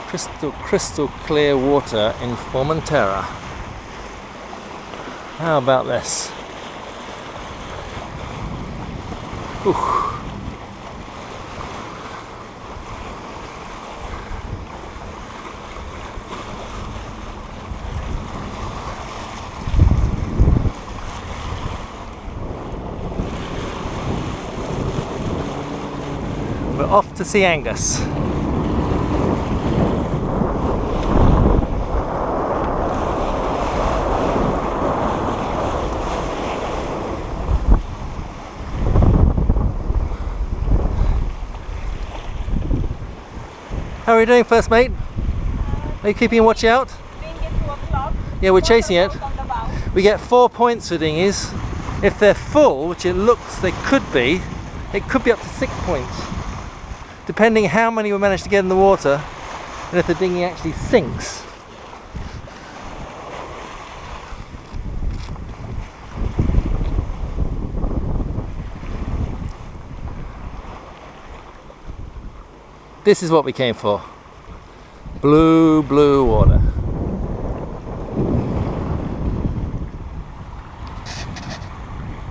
crystal clear water in Formentera. How about this? Ooh. We're off to see Angus. How are you doing, first mate? Are you keeping a watch out? Dinghy at 2 o'clock. Yeah, we're chasing it. On the bow. We get 4 points for dinghies. If they're full, which it looks they could be, it could be up to 6 points. Depending how many we manage to get in the water and if the dinghy actually sinks. This is what we came for. Blue, blue water.